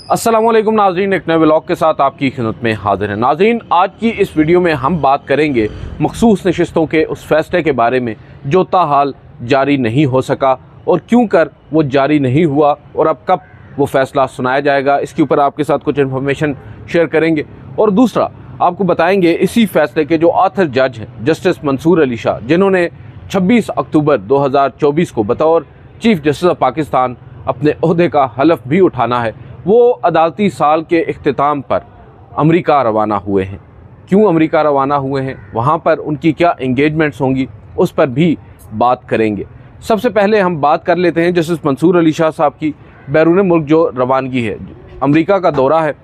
अस्सलामुअलैकुम नाज़रीन, एक नए व्लॉग के साथ आपकी खिदमत में हाजिर है। नाज़रीन, आज की इस वीडियो में हम बात करेंगे मखसूस नशिस्तों के उस फैसले के बारे में जो ताहाल जारी नहीं हो सका और क्यों कर वो जारी नहीं हुआ और अब कब वो फ़ैसला सुनाया जाएगा। इसके ऊपर आपके साथ कुछ इन्फॉर्मेशन शेयर करेंगे और दूसरा आपको बताएंगे इसी फैसले के जो ऑथर जज हैं जस्टिस मंसूर अली शाह, जिन्होंने 26 अक्टूबर 2024 को बतौर चीफ जस्टिस ऑफ पाकिस्तान अपने ओहदे का हलफ भी उठाना है, वो अदालती साल के इख्तिताम पर अमेरिका रवाना हुए हैं। क्यों अमेरिका रवाना हुए हैं, वहाँ पर उनकी क्या इंगेजमेंट्स होंगी, उस पर भी बात करेंगे। सबसे पहले हम बात कर लेते हैं जस्टिस मंसूर अली शाह साहब की बैरून मुल्क जो रवानगी है, अमेरिका का दौरा है।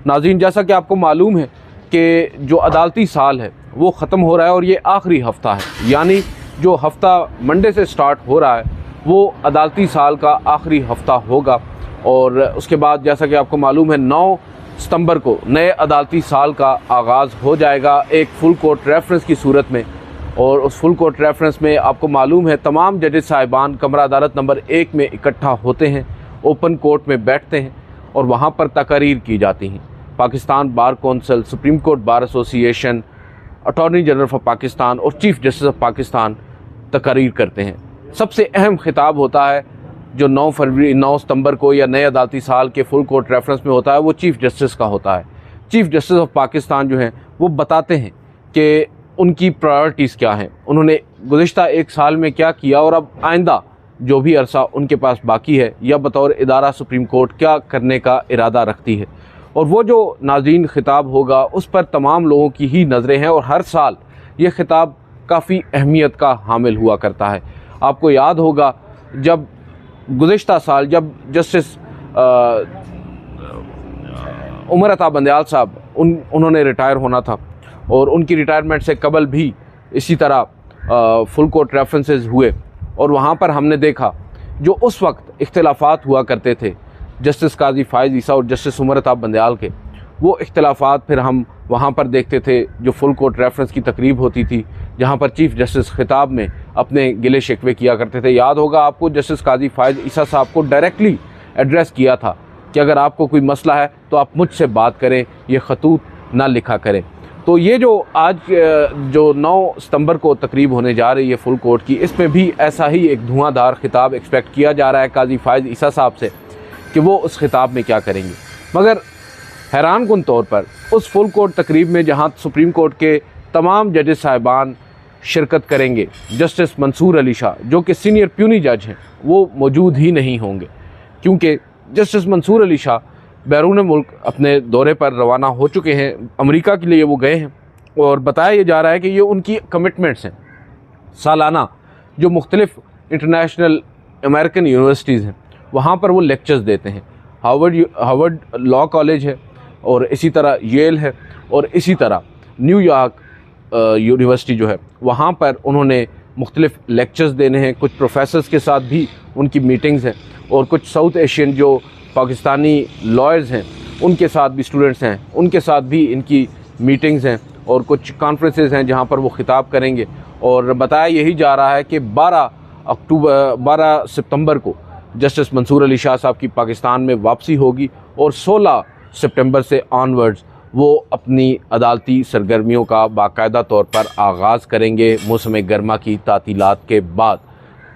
नाज़रीन, जैसा कि आपको मालूम है कि जो अदालती साल है वो ख़त्म हो रहा है और ये आखिरी हफ़्ता है, यानी जो हफ़्ता मंडे से स्टार्ट हो रहा है वो अदालती साल का आखिरी हफ़्ता होगा। और उसके बाद जैसा कि आपको मालूम है 9 सितंबर को नए अदालती साल का आगाज़ हो जाएगा एक फुल कोर्ट रेफरेंस की सूरत में। और उस फुल कोर्ट रेफरेंस में आपको मालूम है तमाम जजेस साहिबान कमरा अदालत नंबर 1 में इकट्ठा होते हैं, ओपन कोर्ट में बैठते हैं और वहाँ पर तकरीर की जाती हैं। Pakistan bar council, supreme court bar association, attorney general of Pakistan और चीफ जस्टिस ऑफ पाकिस्तान तकरीर करते हैं। सबसे अहम खिताब होता है जो 9 सितंबर को या नए अदालती साल के फुल कोर्ट रेफरेंस में होता है, वो चीफ़ जस्टिस का होता है। चीफ़ जस्टिस ऑफ पाकिस्तान जो हैं वो बताते हैं कि उनकी प्रायोरिटीज़ क्या हैं, उन्होंने गुज़िश्ता एक साल में क्या किया और अब आइंदा जो भी अरसा उनके पास बाकी है या बतौर इदारा सुप्रीम कोर्ट क्या करने का इरादा रखती है। और वो जो नाज़रीन खिताब होगा उस पर तमाम लोगों की ही नज़रें हैं और हर साल ये खिताब काफ़ी अहमियत का हामिल हुआ करता है। आपको याद होगा जब गुज़िश्ता साल जब जस्टिस उमर अता बंदयाल साहब उन्होंने रिटायर होना था और उनकी रिटायरमेंट से कबल भी इसी तरह फुल कोर्ट रेफरेंसेस हुए और वहाँ पर हमने देखा जो उस वक्त इख्तिलाफात हुआ करते थे जस्टिस काजी फ़ाइज़ ईसा और जस्टिस उमर अता बंदयाल के, वो इख्तिलाफात फिर हम वहाँ पर देखते थे जो फुल कोर्ट रेफरेंस की तकरीब होती थी जहाँ पर चीफ जस्टिस खिताब में अपने गिले शिकवे किया करते थे। याद होगा आपको जस्टिस काजी फ़ाइज़ ईसा साहब को डायरेक्टली एड्रेस किया था कि अगर आपको कोई मसला है तो आप मुझसे बात करें, ये खतूत ना लिखा करें। तो ये जो आज जो 9 सितंबर को तकरीब होने जा रही है फुल कोर्ट की, इसमें भी ऐसा ही एक धुआंधार खिताब एक्सपेक्ट किया जा रहा है काजी फ़ाइज़ ईसा साहब से कि वो उस खिताब में क्या करेंगे। मगर हैरान कुन तौर पर उस फुल कोर्ट तकरीब में जहाँ सुप्रीम कोर्ट के तमाम जजेस साहिबान शिरकत करेंगे, जस्टिस मंसूर अली शाह जो कि सीनियर प्यूनी जज हैं वो मौजूद ही नहीं होंगे, क्योंकि जस्टिस मंसूर अली शाह बैरून मुल्क अपने दौरे पर रवाना हो चुके हैं। अमेरिका के लिए वो गए हैं और बताया ये जा रहा है कि ये उनकी कमिटमेंट्स हैं। सालाना जो मुख्तलिफ इंटरनेशनल अमेरिकन यूनिवर्सिटीज़ हैं वहाँ पर वो लेक्चर्स देते हैं। हार्वर्ड लॉ कॉलेज है और इसी तरह येल है और इसी तरह न्यूयॉर्क यूनिवर्सिटी जो है वहाँ पर उन्होंने मुख्तलिफ लेक्चर्स देने हैं। कुछ प्रोफेसर्स के साथ भी उनकी मीटिंग्स हैं और कुछ साउथ एशियन जो पाकिस्तानी लॉयर्स हैं उनके साथ भी, स्टूडेंट्स हैं उनके साथ भी इनकी मीटिंग्स हैं और कुछ कॉन्फ्रेंसेस हैं जहाँ पर वो खिताब करेंगे। और बताया यही जा रहा है कि 12 सितंबर को जस्टिस मंसूर अली शाह साहब की पाकिस्तान में वापसी होगी और 16 सितंबर से ऑनवर्ड्स वो अपनी अदालती सरगर्मियों का बाकायदा तौर पर आगाज़ करेंगे मौसम गर्मा की तातीलात के बाद।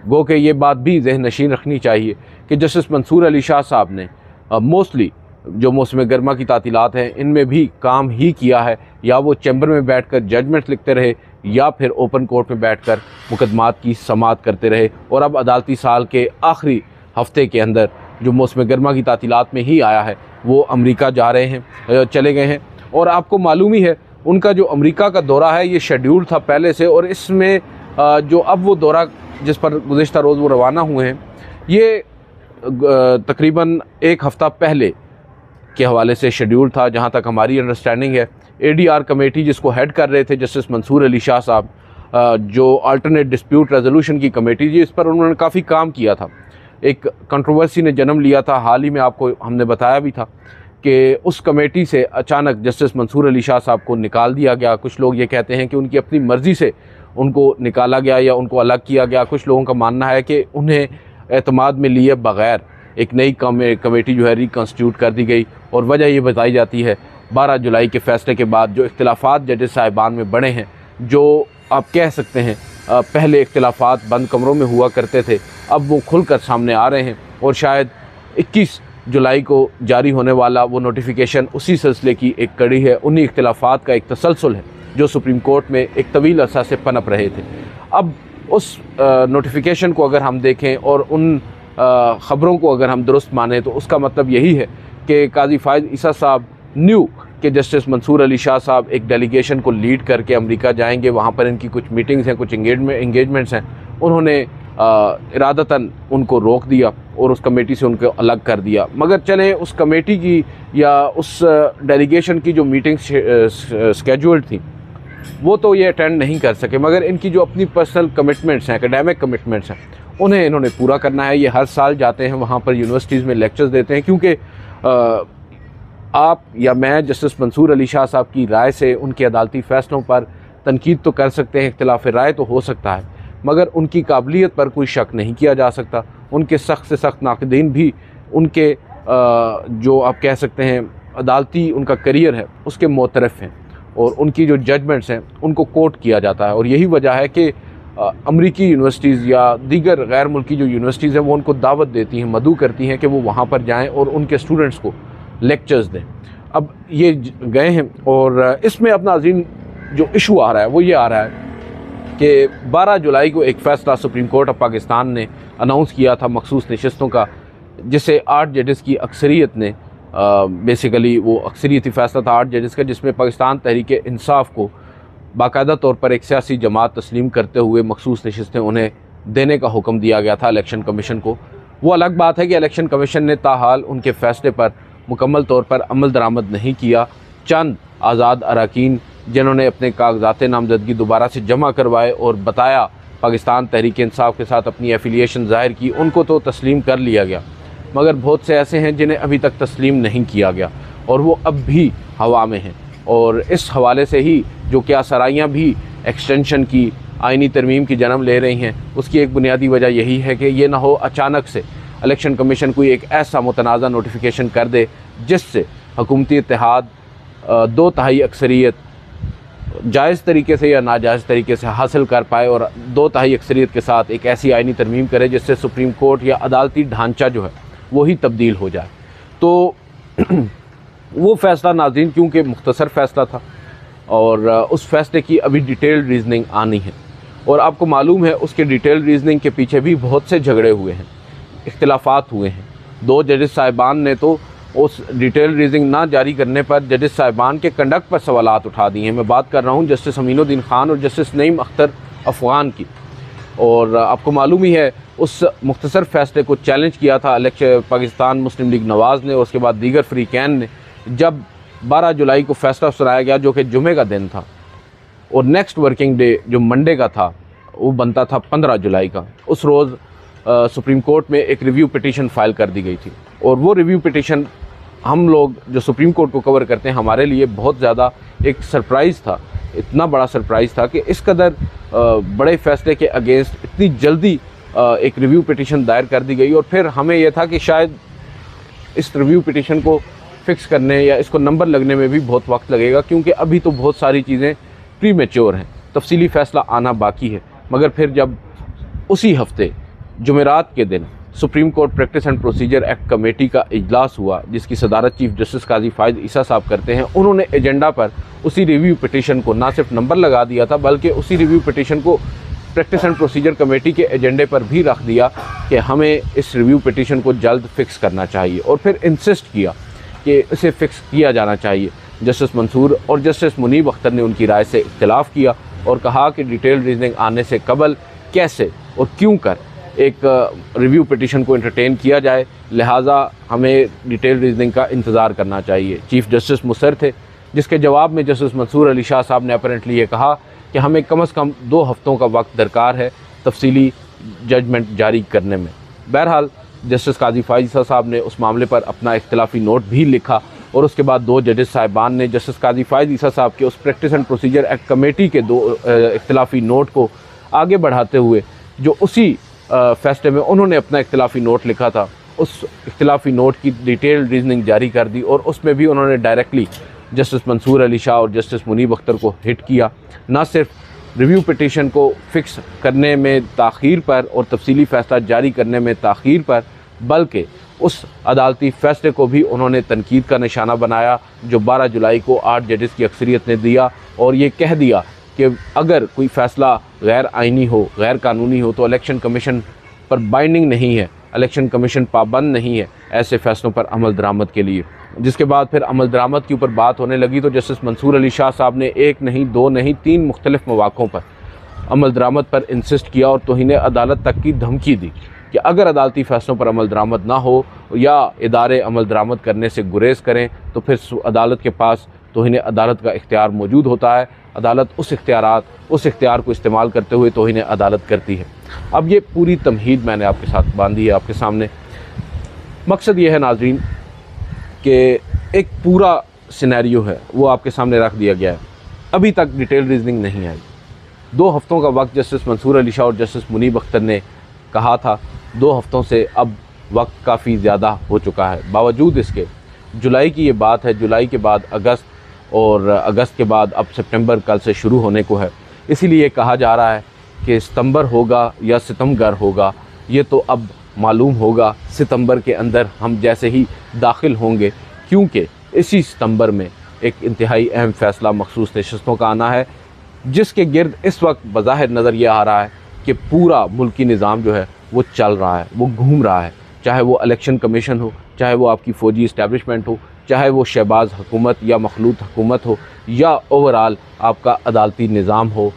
गो कि ये बात भी ज़हन नशीन रखनी चाहिए कि जस्टिस मंसूर अली शाह साहब ने मोस्टली जो मौसम गर्मा की तातीलात हैं इनमें भी काम ही किया है, या वो चैम्बर में बैठकर जजमेंट्स लिखते रहे या फिर ओपन कोर्ट में बैठकर मुकदमात की समाअत करते रहे। और अब अदालती साल के आखिरी हफ्ते के अंदर जो मौसम गर्मा की तातीलात में ही आया है वो अमेरिका जा रहे हैं, चले गए हैं। और आपको मालूम ही है उनका जो अमेरिका का दौरा है ये शेड्यूल था पहले से, और इसमें जो अब वो दौरा जिस पर गुज़िश्ता रोज़ वो रवाना हुए हैं ये तकरीबन एक हफ़्ता पहले के हवाले से शेड्यूल था। जहाँ तक हमारी अंडरस्टैंडिंग है ADR कमेटी जिसको हेड कर रहे थे जस्टिस मंसूर अली शाह साहब, जो अल्टरनेट डिस्प्यूट रेजोल्यूशन की कमेटी जी, इस पर उन्होंने काफ़ी काम किया था। एक कंट्रोवर्सी ने जन्म लिया था, हाल ही में आपको हमने बताया भी था कि उस कमेटी से अचानक जस्टिस मंसूर अली शाह साहब को निकाल दिया गया। कुछ लोग ये कहते हैं कि उनकी अपनी मर्ज़ी से उनको निकाला गया या उनको अलग किया गया। कुछ लोगों का मानना है कि उन्हें एतमाद में लिए बग़ैर एक नई कमेटी जो है रिकॉन्स्टिट्यूट कर दी गई और वजह ये बताई जाती है 12 जुलाई के फ़ैसले के बाद जो इख्तिलाफ़ात जजेस साहिबान में बढ़े हैं, जो आप कह सकते हैं पहले इख्तिलाफ़ात बंद कमरों में हुआ करते थे, अब वो खुलकर सामने आ रहे हैं और शायद 21 जुलाई को जारी होने वाला वो नोटिफिकेशन उसी सिलसिले की एक कड़ी है, उन्हीं इख्तिलाफ़ात का एक तसलसल है जो सुप्रीम कोर्ट में एक तवील अरसा से पनप रहे थे। अब उस नोटिफिकेशन को अगर हम देखें और उन ख़बरों को अगर हम दुरुस्त माने तो उसका मतलब यही है कि काजी फ़ाइज़ ईसा साहब न्यू कि जस्टिस मंसूर अली शाह साहब एक डेलीगेशन को लीड करके अमेरिका जाएंगे, वहाँ पर इनकी कुछ मीटिंग्स हैं, कुछ इंगेजमेंट्स हैं, उन्होंने इरादतन उनको रोक दिया और उस कमेटी से उनको अलग कर दिया। मगर चलें उस कमेटी की या उस डेलीगेशन की जो मीटिंग्स स्केड्यूल्ड थी वो तो ये अटेंड नहीं कर सके, मगर इनकी जो अपनी पर्सनल कमिटमेंट्स हैं, एकेडमिक कमिटमेंट्स हैं, उन्हें इन्होंने पूरा करना है। ये हर साल जाते हैं वहाँ पर यूनिवर्सिटीज़ में लेक्चर्स देते हैं, क्योंकि आप या मैं जस्टिस मंसूर अली शाह साहब की राय से उनके अदालती फ़ैसलों पर तनकीद तो कर सकते हैं, इख्तिलाफ़ राय तो हो सकता है, मगर उनकी काबिलियत पर कोई शक नहीं किया जा सकता। उनके सख्त से सख्त नाक़दीन भी उनके जो आप कह सकते हैं अदालती उनका करियर है उसके मोतरफ़ हैं और उनकी जो जजमेंट्स हैं उनको कोट किया जाता है। और यही वजह है कि अमरीकी यूनिवर्सिटीज़ या दीगर गैर मुल्की जो यूनिवर्सिटीज़ हैं वो उनको दावत देती हैं, मदऊ करती हैं कि वो वहाँ पर जाएँ और उनके स्टूडेंट्स को लेक्चर्स दें। अब ये गए हैं और इसमें अपना अजीम जो इशू आ रहा है वो ये आ रहा है कि 12 जुलाई को एक फ़ैसला सुप्रीम कोर्ट ऑफ पाकिस्तान ने अनाउंस किया था मखसूस नशस्तों का, जिसे 8 जजेस की अक्सरियत ने बेसिकली वो अक्सरियती फ़ैसला था 8 जजेस का, जिसमें पाकिस्तान तहरीक इंसाफ को बाकायदा तौर पर एक सियासी जमात तस्लीम करते हुए मखसूस नशस्तें उन्हें देने का हुक्म दिया गया था इलेक्शन कमीशन को। वो अलग बात है कि इलेक्शन कमीशन ने ताहाल उनके फ़ैसले पर मुकम्मल तौर पर अमल दरामद नहीं किया। चंद आज़ाद अरकान जिन्होंने अपने कागजात नामजदगी दोबारा से जमा करवाए और बताया पाकिस्तान तहरीक इंसाफ के साथ अपनी एफिलिएशन ज़ाहिर की, उनको तो तस्लीम कर लिया गया, मगर बहुत से ऐसे हैं जिन्हें अभी तक तस्लीम नहीं किया गया और वो अब भी हवा में हैं। और इस हवाले से ही जो क्या सराइयाँ भी एक्सटेंशन की आइनी तरमीम की जन्म ले रही हैं, उसकी एक बुनियादी वजह यही है कि ये ना हो अचानक से इलेक्शन कमीशन कोई एक ऐसा मुतनाज़ा नोटिफिकेशन कर दे जिससे हुकूमती इत्तेहाद 2/3 अक्सरियत जायज़ तरीके से या नाजायज़ तरीके से हासिल कर पाए और 2/3 अक्सरियत के साथ एक ऐसी आइनी तरमीम करे जिससे सुप्रीम कोर्ट या अदालती ढांचा जो है वही तब्दील हो जाए। तो वो फ़ैसला नाज़रीन क्योंकि मुख्तसर फ़ैसला था और उस फ़ैसले की अभी डिटेल्ड रीज़निंग आनी है और आपको मालूम है उसके डिटेल्ड रीज़निंग के पीछे भी बहुत से झगड़े हुए हैं, इख्तिलाफ़ात हुए हैं। 2 जजेस साहिबान ने तो उस डिटेल रीजनिंग ना जारी करने पर जजेस साहिबान के कंडक्ट पर सवालात उठा दिए हैं। मैं बात कर रहा हूँ जस्टिस अमीनुद्दीन ख़ान और जस्टिस नईम अख्तर अफ़गान की। और आपको मालूम ही है उस मुख्तसर फ़ैसले को चैलेंज किया था पाकिस्तान मुस्लिम लीग नवाज़ ने और उसके बाद दीगर फ़रीक़ैन ने, जब 12 जुलाई को फ़ैसला सुनाया गया जो कि जुमे का दिन था और नेक्स्ट वर्किंग डे जो मंडे का था वो बनता था 15 जुलाई का। उस रोज़ सुप्रीम कोर्ट में एक रिव्यू पिटीशन फ़ाइल कर दी गई थी और वो रिव्यू पिटीशन हम लोग जो सुप्रीम कोर्ट को कवर करते हैं हमारे लिए बहुत ज़्यादा एक सरप्राइज़ था, इतना बड़ा सरप्राइज़ था कि इस कदर बड़े फ़ैसले के अगेंस्ट इतनी जल्दी एक रिव्यू पिटीशन दायर कर दी गई। और फिर हमें यह था कि शायद इस रिव्यू पिटीशन को फ़िक्स करने या इसको नंबर लगने में भी बहुत वक्त लगेगा, क्योंकि अभी तो बहुत सारी चीज़ें प्री मैच्योर हैं, तफसीली फ़ैसला आना बाकी है। मगर फिर जब उसी हफ्ते जुमेरात के दिन supreme court practice and procedure act committee का इजलास हुआ जिसकी सदारत चीफ जस्टिस काजी फ़ाइज़ ईसा साहब करते हैं, उन्होंने एजेंडा पर उसी रिव्यू पिटीशन को ना सिर्फ नंबर लगा दिया था बल्कि उसी रिव्यू पिटीशन को प्रैक्टिस एंड प्रोसीजर कमेटी के एजेंडे पर भी रख दिया कि हमें इस रिव्यू पिटीशन को जल्द फिक्स करना चाहिए और फिर इंसिस्ट किया कि इसे फ़िक्स किया जाना चाहिए। जस्टिस मंसूर और जस्टिस मुनीब अख्तर ने उनकी राय से इख्तिलाफ़ किया और कहा कि डिटेल रीजनिंग आने से कबल कैसे और क्यों कर एक रिव्यू पिटीशन को एंटरटेन किया जाए, लिहाजा हमें डिटेल रीजनिंग का इंतज़ार करना चाहिए। चीफ़ जस्टिस मुसर थे, जिसके जवाब में जस्टिस मंसूर अली शाह साहब ने अपरेंटली ये कहा कि हमें कम से कम 2 हफ़्तों का वक्त दरकार है तफसीली जजमेंट जारी करने में। बहरहाल जस्टिस काजी फ़ाइज़ साहब ने उस मामले पर अपना इख्तिलाफ़ी नोट भी लिखा और उसके बाद 2 जजेस साहिबान ने जस्टिस काजी फ़ाइज़ ईसा साहब के उस practice and procedure act committee के 2 इख्तिलाफ़ी नोट को आगे बढ़ाते हुए जो उसी फ़ैसले में उन्होंने अपना इख्तिलाफ़ी नोट लिखा था उस इख्तिलाफी नोट की डिटेल रीजनिंग जारी कर दी और उसमें भी उन्होंने डायरेक्टली जस्टिस मंसूर अली शाह और जस्टिस मुनीब अख्तर को हिट किया। ना सिर्फ रिव्यू पिटीशन को फ़िक्स करने में ताख़ीर पर और तफसीली फ़ैसला जारी करने में ताख़ीर पर, बल्कि उस अदालती फ़ैसले को भी उन्होंने तनकीद का निशाना बनाया जो 12 जुलाई को 8 जजेस की अक्सरियत ने दिया, और ये कह दिया कि अगर कोई फ़ैसला गैर आइनी हो, गैर कानूनी हो, तो इलेक्शन कमीशन पर बाइंडिंग नहीं है, इलेक्शन कमीशन पाबंद नहीं है ऐसे फ़ैसलों पर अमल दरामद के लिए। जिसके बाद फिर अमल दरामद के ऊपर बात होने लगी तो जस्टिस मंसूर अली शाह साहब ने 1 नहीं 2 नहीं 3 मुख्तलिफ़ मौक़ों पर अमल दरामद पर इंसिस्ट किया और तौहीन अदालत तक की धमकी दी कि अगर अदालती फ़ैसलों पर अमल दरामद ना हो या इदारे अमल दरामद करने से गुरेज करें तो फिर अदालत के पास तौहीन अदालत का इख्तियार मौजूद होता है। अदालत उस इख्तियार को इस्तेमाल करते हुए तौहीन अदालत करती है। अब ये पूरी तमहीद मैंने आपके साथ बांधी है आपके सामने। मकसद ये है नाज़रीन कि एक पूरा सिनेरियो है वो आपके सामने रख दिया गया है। अभी तक डिटेल रीजनिंग नहीं आई। 2 हफ़्तों का वक्त जस्टिस मंसूर अली शाह और जस्टिस मुनीब अख्तर ने कहा था। 2 हफ़्तों से अब वक्त काफ़ी ज़्यादा हो चुका है। बावजूद इसके जुलाई की ये बात है, जुलाई के बाद अगस्त और अगस्त के बाद अब सितंबर कल से शुरू होने को है। इसीलिए कहा जा रहा है कि सितंबर होगा या सितमगर होगा, ये तो अब मालूम होगा सितंबर के अंदर हम जैसे ही दाखिल होंगे, क्योंकि इसी सितंबर में एक इंतहाई अहम फ़ैसला मखसूस नशिस्तों का आना है जिसके गिर्द इस वक्त बज़ाहिर नज़र ये आ रहा है कि पूरा मुल्की निज़ाम जो है वो चल रहा है, वो घूम रहा है। चाहे वो इलेक्शन कमीशन हो, चाहे वो आपकी फ़ौजी इस्टेब्लिशमेंट हो, चाहे वो शहबाज हुकूमत या मखलूत हुकूमत हो, या ओवरऑल आपका अदालती निज़ाम हो।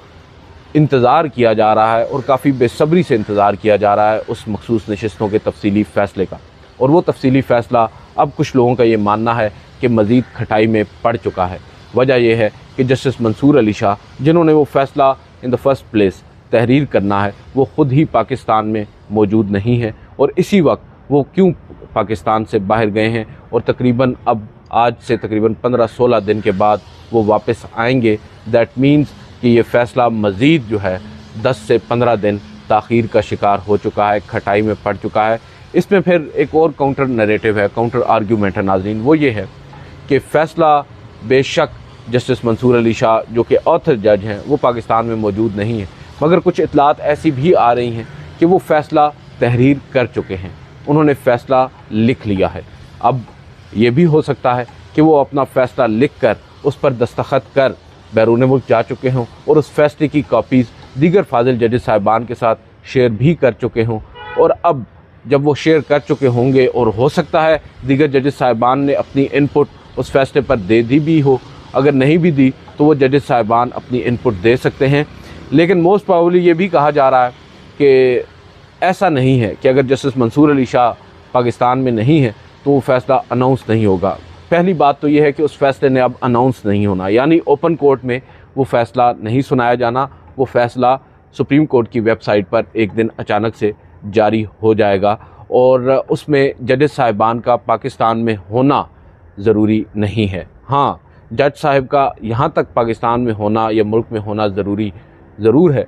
इंतज़ार किया जा रहा है और काफ़ी बेसब्री से इंतज़ार किया जा रहा है उस मखसूस नशिस्तों के तफसीली फ़ैसले का। और वो तफसीली फ़ैसला अब कुछ लोगों का ये मानना है कि मज़ीद खटाई में पड़ चुका है। वजह यह है कि जस्टिस मंसूर अली शाह, जिन्होंने वो फ़ैसला इन द फर्स्ट प्लेस तहरीर करना है, वो ख़ुद ही पाकिस्तान में मौजूद नहीं है। और इसी वक्त वो क्यों पाकिस्तान से बाहर गए हैं और तकरीबन अब आज से तकरीबन 15-16 दिन के बाद वो वापस आएंगे। दैट मीन्स कि ये फ़ैसला मज़ीद जो है 10 से 15 दिन ताख़ीर का शिकार हो चुका है, खटाई में पड़ चुका है। इसमें फिर एक और काउंटर नरेटिव है, काउंटर आर्ग्यूमेंट है नाज़रीन, वो ये है कि फ़ैसला बेशक जस्टिस मंसूर अली शाह जो कि ऑथर जज हैं वो पाकिस्तान में मौजूद नहीं है, मगर कुछ इतलात ऐसी भी आ रही हैं कि वो फ़ैसला तहरीर कर चुके हैं, उन्होंने फ़ैसला लिख लिया है। अब ये भी हो सकता है कि वो अपना फ़ैसला लिख कर उस पर दस्तखत कर बैरून मुल्क जा चुके हों और उस फ़ैसले की कॉपीज़ दीगर फाजिल जजेस साहिबान के साथ शेयर भी कर चुके हों। और अब जब वो शेयर कर चुके होंगे और हो सकता है दीगर जजेस साहिबान ने अपनी इनपुट उस फ़ैसले पर दे दी भी हो, अगर नहीं भी दी तो वो जजेस साहिबान अपनी इनपुट दे सकते हैं। लेकिन मोस्ट प्रोबेबली ये भी कहा जा रहा है कि ऐसा नहीं है कि अगर जस्टिस मंसूर अली शाह पाकिस्तान में नहीं है तो वो फ़ैसला अनाउंस नहीं होगा। पहली बात तो ये है कि उस फ़ैसले ने अब अनाउंस नहीं होना, यानी ओपन कोर्ट में वो फ़ैसला नहीं सुनाया जाना। वो फ़ैसला सुप्रीम कोर्ट की वेबसाइट पर एक दिन अचानक से जारी हो जाएगा और उसमें जजेस साहिबान का पाकिस्तान में होना ज़रूरी नहीं है। हाँ, जज साहिब का यहाँ तक पाकिस्तान में होना या मुल्क में होना ज़रूर है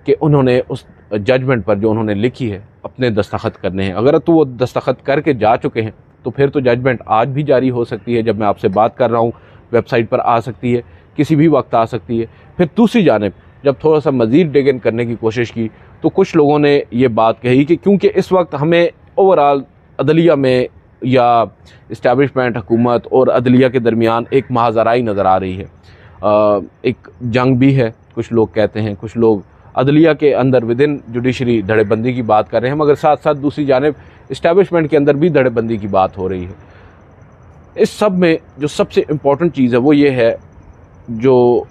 कि उन्होंने उस जजमेंट पर जो उन्होंने लिखी है अपने दस्तखत करने हैं। अगर तो वो दस्तखत करके जा चुके हैं तो फिर तो जजमेंट आज भी जारी हो सकती है। जब मैं आपसे बात कर रहा हूँ वेबसाइट पर आ सकती है, किसी भी वक्त आ सकती है। फिर दूसरी जानिब जब थोड़ा सा मज़ीद डिग इन करने की कोशिश की तो कुछ लोगों ने ये बात कही कि क्योंकि इस वक्त हमें ओवरऑल अदलिया में या इस्टेब्लिशमेंट हुकूमत और अदलिया के दरमियान एक महाजराई नज़र आ रही है, एक जंग भी है कुछ लोग कहते हैं, कुछ लोग अदलिया के अंदर विदिन जुडिशरी धड़ेबंदी की बात कर रहे हैं, मगर साथ साथ दूसरी जानिब इस्टेब्लिशमेंट के अंदर भी धड़ेबंदी की बात हो रही है। इस सब में जो सबसे इम्पॉर्टेंट चीज़ है वो ये है, जो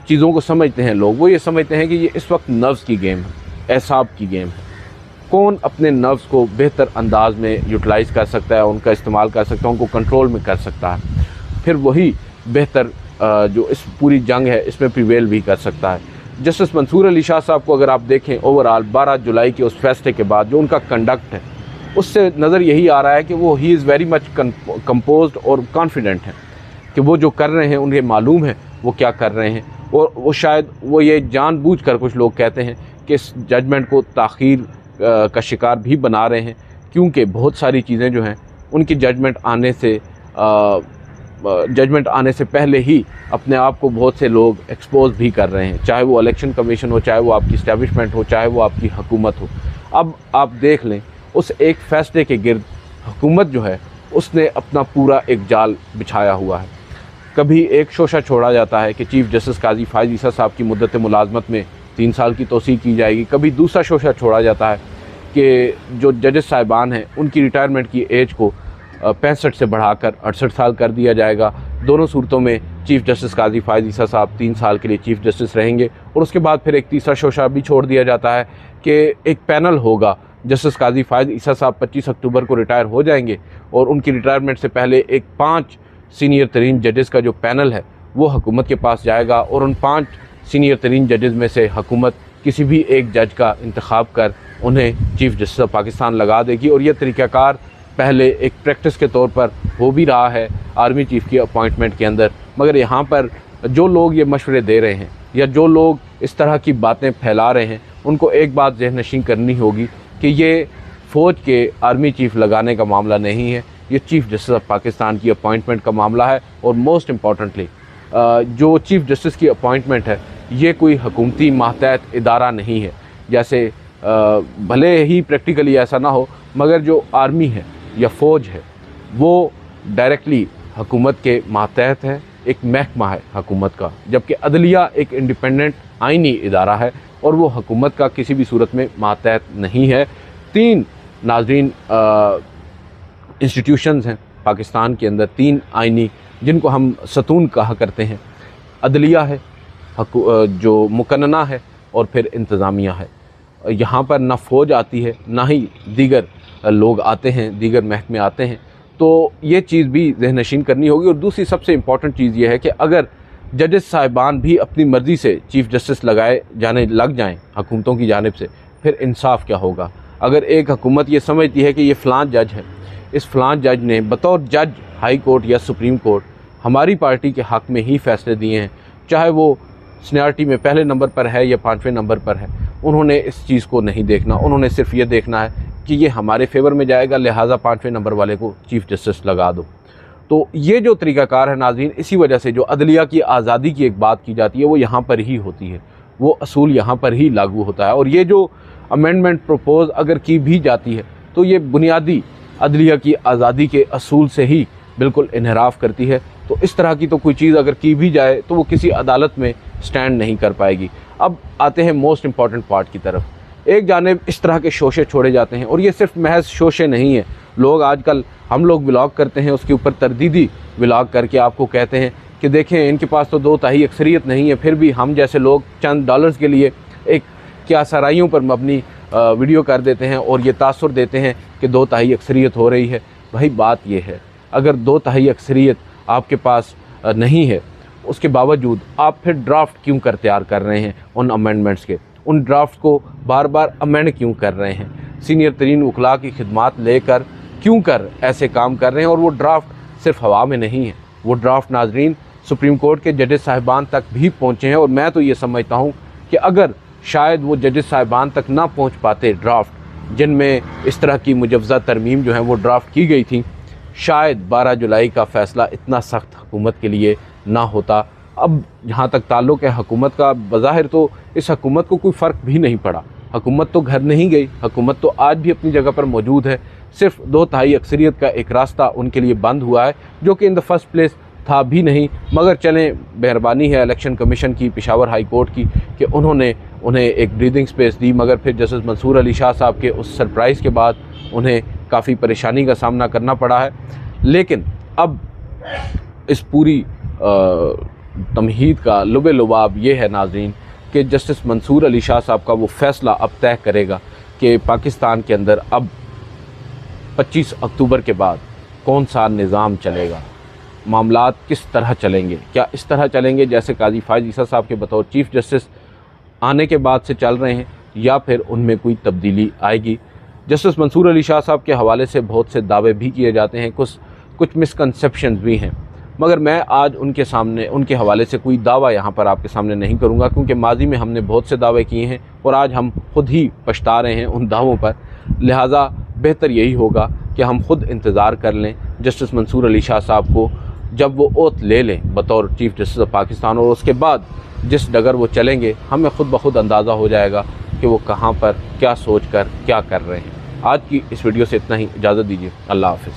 चीज़ों को समझते हैं लोग वो ये समझते हैं कि ये इस वक्त नर्व्स की गेम है, एसाब की गेम है। कौन अपने नर्व्स को बेहतर अंदाज में यूटिलाइज़ कर सकता है, उनका इस्तेमाल कर सकता है, उनको कंट्रोल में कर सकता है, फिर वही बेहतर जो इस पूरी जंग है इसमें प्रिवेल भी कर सकता है। जस्टिस मंसूर अली शाह साहब को अगर आप देखें ओवरऑल 12 जुलाई के उस फैसले के बाद जो उनका कंडक्ट है उससे नज़र यही आ रहा है कि वो he is very much composed और कॉन्फिडेंट है कि वो जो कर रहे हैं उन्हें मालूम है वो क्या कर रहे हैं। और वो शायद वो ये जानबूझकर कुछ लोग कहते हैं कि इस जजमेंट को ताख़ीर का शिकार भी बना रहे हैं क्योंकि बहुत सारी चीज़ें जो हैं उनकी जजमेंट आने से पहले ही अपने आप को बहुत से लोग एक्सपोज भी कर रहे हैं, चाहे वो इलेक्शन कमीशन हो, चाहे वो आपकी इस्टेब्लिशमेंट हो, चाहे वो आपकी हुकूमत हो। अब आप देख लें, उस एक फ़ैसले के गिर्द हुकूमत जो है उसने अपना पूरा एक जाल बिछाया हुआ है। कभी एक शोशा छोड़ा जाता है कि चीफ़ जस्टिस काजी फ़ाइज़ ईसा साहब की मुद्दत मुलाजमत में 3 साल की तोसी की जाएगी। कभी दूसरा शोशा छोड़ा जाता है कि जो जजेस साहिबान हैं उनकी रिटायरमेंट की एज को 65 से बढ़ाकर 68 साल कर दिया जाएगा। दोनों सूरतों में चीफ़ जस्टिस काजी फ़ाइज़ ईसा साहब 3 साल के लिए चीफ़ जस्टिस रहेंगे। और उसके बाद फिर एक तीसरा शोशा भी छोड़ दिया जाता है कि एक पैनल होगा, जस्टिस काजी फ़ाइज़ ईसा साहब 25 अक्टूबर को रिटायर हो जाएंगे और उनकी रिटायरमेंट से पहले एक 5 सीनियर तरीन जजेस का जो पैनल है वो हुकूमत के पास जाएगा और उन 5 सीनियर तरीन जजेस में से हुकूमत किसी भी एक जज का इंतखाब कर उन्हें चीफ़ जस्टिस ऑफ पाकिस्तान लगा देगी। और यह तरीक़ाकार पहले एक प्रैक्टिस के तौर पर हो भी रहा है आर्मी चीफ़ की अपॉइंटमेंट के अंदर। मगर यहाँ पर जो लोग ये मशवरे दे रहे हैं या जो लोग इस तरह की बातें फैला रहे हैं, उनको एक बात ज़हननशीं करनी होगी कि ये फ़ौज के आर्मी चीफ़ लगाने का मामला नहीं है, ये चीफ़ जस्टिस ऑफ पाकिस्तान की अपॉइंटमेंट का मामला है। और मोस्ट इम्पॉर्टेंटली जो चीफ़ जस्टिस की अपॉइंटमेंट है ये कोई हुकूमती मातहत इदारा नहीं है। जैसे भले ही प्रैक्टिकली ऐसा ना हो, मगर जो आर्मी है या फ़ौज है वो डायरेक्टली हुकूमत के मातहत है, एक महकमा है हुकूमत का, जबकि अदलिया एक इंडिपेंडेंट आइनी इदारा है और वो हुकूमत का किसी भी सूरत में मातहत नहीं है। 3 नाज़रीन इंस्टीट्यूशंस हैं पाकिस्तान के अंदर, 3 आइनी, जिनको हम सतून कहा करते हैं। अदलिया है, जो मुकन्नना है, और फिर इंतज़ामिया है। यहाँ पर ना फ़ौज आती है ना ही दीगर लोग आते हैं, दीगर महकमे आते हैं। तो ये चीज़ भी ज़हननशीं करनी होगी। और दूसरी सबसे इम्पॉर्टेंट चीज़ ये है कि अगर जजेस साहिबान भी अपनी मर्ज़ी से चीफ़ जस्टिस लगाए जाने लग जाएं हुकूमतों की जानिब से, फिर इंसाफ क्या होगा। अगर एक हुकूमत ये समझती है कि ये फ़लाँ जज है, इस फ़लाँ जज ने बतौर जज हाई कोर्ट या सुप्रीम कोर्ट हमारी पार्टी के हक़ में ही फ़ैसले दिए हैं, चाहे वो सीनियरिटी में पहले नंबर पर है या 5वें नंबर पर है, उन्होंने इस चीज़ को नहीं देखना। उन्होंने सिर्फ ये देखना है कि ये हमारे फेवर में जाएगा, लिहाजा 5वें नंबर वाले को चीफ़ जस्टिस लगा दो। तो ये जो तरीक़ाकार है नाज़रीन, इसी वजह से जो अदलिया की आज़ादी की एक बात की जाती है वो यहाँ पर ही होती है, वो असूल यहाँ पर ही लागू होता है। और ये जो अमेंडमेंट प्रपोज़ अगर की भी जाती है तो ये बुनियादी अदलिया की आज़ादी के असूल से ही बिल्कुल इन्हराफ करती है। तो इस तरह की तो कोई चीज़ अगर की भी जाए तो वो किसी अदालत में स्टैंड नहीं कर पाएगी। अब आते हैं मोस्ट इम्पॉर्टेंट पार्ट की तरफ। एक जानिब इस तरह के शोशे छोड़े जाते हैं, और ये सिर्फ महज शोशे नहीं है। लोग आजकल, हम लोग व्लॉग करते हैं, उसके ऊपर तरदीदी व्लॉग करके आपको कहते हैं कि देखें इनके पास तो 2 तिहाई अक्सरियत नहीं है, फिर भी हम जैसे लोग चंद डॉलर्स के लिए एक क्या सराइयों पर मबनी वीडियो कर देते हैं और ये तासुर देते हैं कि 2 तिहाई अक्सरियत हो रही है। भाई बात ये है, अगर 2 तिहाई अक्सरियत आपके पास नहीं है, उसके बावजूद आप फिर ड्राफ्ट क्यों तैयार कर रहे हैं उन अमेंडमेंट्स के, उन ड्राफ्ट को बार बार अमेंड क्यों कर रहे हैं, सीनियर तरीन वकला की खिदमात लेकर क्यों कर ऐसे काम कर रहे हैं। और वो ड्राफ्ट सिर्फ हवा में नहीं है, वो ड्राफ्ट नाजरीन सुप्रीम कोर्ट के जजेस साहिबान तक भी पहुँचे हैं। और मैं तो ये समझता हूँ कि अगर शायद वो जजेस साहिबान तक ना पहुँच पाते ड्राफ्ट जिनमें इस तरह की मुजवज़ा तरमीम जो है वो ड्राफ्ट की गई थी, शायद 12 जुलाई का फ़ैसला इतना सख्त हुकूमत के लिए ना होता। अब जहाँ तक ताल्लुक़ है हुकूमत का, बज़ाहिर तो इस हुकूमत को कोई फ़र्क भी नहीं पड़ा, हुकूमत तो घर नहीं गई, हुकूमत तो आज भी अपनी जगह पर मौजूद है। सिर्फ 2 तिहाई अक्सरियत का एक रास्ता उनके लिए बंद हुआ है, जो कि इन द फर्स्ट प्लेस था भी नहीं। मगर चलें, मेहरबानी है इलेक्शन कमीशन की, पेशावर हाई कोर्ट की, कि उन्होंने उन्हें एक ब्रीदिंग स्पेस दी। मगर फिर जस्टिस मंसूर अली शाह साहब के उस सरप्राइज़ के बाद उन्हें काफ़ी परेशानी का सामना करना पड़ा है। लेकिन अब इस पूरी तमहीद का लुबे लुबाब ये है नाज़रीन कि जस्टिस मंसूर अली शाह साहब का वो फ़ैसला अब तय करेगा कि पाकिस्तान के अंदर अब 25 अक्टूबर के बाद कौन सा निज़ाम चलेगा, मामलात किस तरह चलेंगे। क्या इस तरह चलेंगे जैसे काजी फ़ाइज़ ईसा साहब के बतौर चीफ़ जस्टिस आने के बाद से चल रहे हैं, या फिर उनमें कोई तब्दीली आएगी। जस्टिस मंसूर अली शाह साहब के हवाले से बहुत से दावे भी किए जाते हैं, कुछ मिसकंसेप्शंस भी हैं, मगर मैं आज उनके हवाले से कोई दावा यहाँ पर आपके सामने नहीं करूँगा, क्योंकि माजी में हमने बहुत से दावे किए हैं और आज हम खुद ही पछता रहे हैं उन दावों पर। लिहाजा बेहतर यही होगा कि हम खुद इंतज़ार कर लें जस्टिस मंसूर अली शाह साहब को, जब वो ओथ ले लें बतौर चीफ़ जस्टिस ऑफ पाकिस्तान, और उसके बाद जिस डगर वो चलेंगे हमें खुद ब खुद अंदाज़ा हो जाएगा कि वो कहाँ पर क्या सोच कर क्या कर रहे हैं। आज की इस वीडियो से इतना ही, इजाज़त दीजिए, अल्लाह हाफ़िज़।